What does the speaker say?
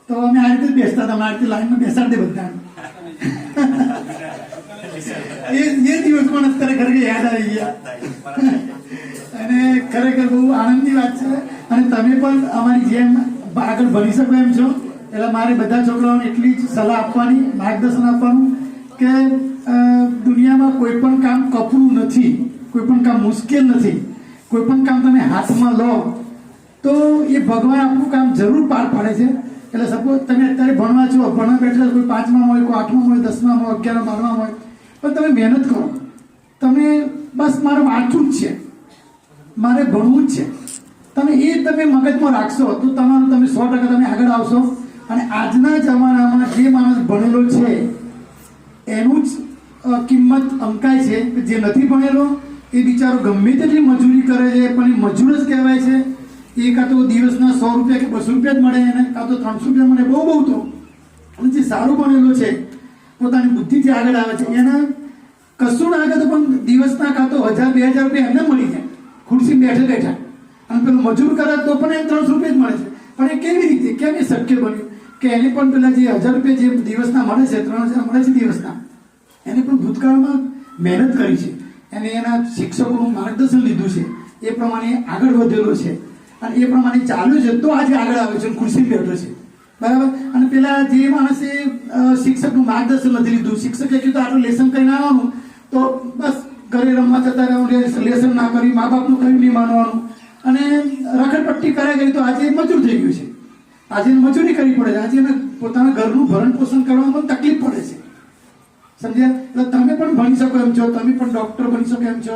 તો અમે આ રીતે બેસતા હતા, આ રીતે લાઈનમાં બેસાડી દે બધા. એ દિવસ પણ અત્યારે ખરેખર યાદ આવી ગયા અને ખરેખર બહુ આનંદની વાત છે. અને તમે પણ અમારી જેમ આગળ ભણી શકો એમ છો. એટલે મારે બધા છોકરાઓને એટલી જ સલાહ આપવાની, માર્ગદર્શન આપવાનું કે દુનિયામાં કોઈ પણ કામ કપરું નથી, કોઈ પણ કામ મુશ્કેલ નથી. કોઈ પણ કામ તમે હાથમાં લો તો એ ભગવાન આપણું કામ જરૂર પાર પાડે છે. એટલે સપોઝ તમે અત્યારે ભણવા છો, ભણવા બેઠા કોઈ 5મા હોય, કોઈ 8મા હોય, 10મા હોય, 11મા 12મા હોય, પણ તમે મહેનત કરો. તમે બસ મારે વાંચવું જ છે, મારે ભણવું જ છે, તમે એ તમે મગજમાં રાખશો તો તમારું તમે 100% તમે આગળ આવશો. અને આજના જમાનામાં જે માણસ ભણેલો છે એનું જ કિંમત અંકાય છે. જે નથી ભણેલો એ બિચારો ગમે તેટલી મજૂરી કરે છે પણ એ મજૂર જ કહેવાય છે. એ કાં તો દિવસના 100 રૂપિયા કે 200 રૂપિયા જ મળે એને, કાં તો 300 રૂપિયા મળે, બહુ તો. અને જે સારું ભણેલો છે, પોતાની બુદ્ધિથી આગળ આવે છે, એના કશું ના આગળ તો પણ દિવસના કાં તો 1000-2000 રૂપિયા એમને મળી જાય ખુરશી બેઠે બેઠા. અને પેલું મજૂર કરે તો પણ એને 300 રૂપિયા જ મળે છે. પણ એ કેવી રીતે, કેમ એ શક્ય બન્યું કે એને પણ પેલા જે 1000 રૂપિયા જે દિવસના મળે છે, 3000 મળે છે દિવસના, એને પણ ભૂતકાળમાં મહેનત કરી છે, એને એના શિક્ષકોનું માર્ગદર્શન લીધું છે, એ પ્રમાણે આગળ વધેલો છે અને એ પ્રમાણે ચાલ્યું છે તો આજે આગળ આવે છે, ખુરશી બેઠો છે, બરાબર. અને પેલા જે માણસે શિક્ષકનું માર્ગદર્શન નથી લીધું, શિક્ષકે કીધું આટલું લેસન કરીને આવવાનું તો બસ ઘરે રમવા જતા રહેવાનું, લેસન ના કરી, મા બાપનું કંઈ નહીં માનવાનું અને રખડપટ્ટી કર્યા કરી તો આજે મજૂર થઈ ગયું છે. આજે મજૂરી કરવી પડે છે, આજે એને પોતાના ઘરનું ભરણ પોષણ કરવામાં પણ તકલીફ પડે છે, સમજ્યા. એટલે તમે પણ ભણી શકો એમ છો, તમે પણ ડૉક્ટર બની શકો એમ છો.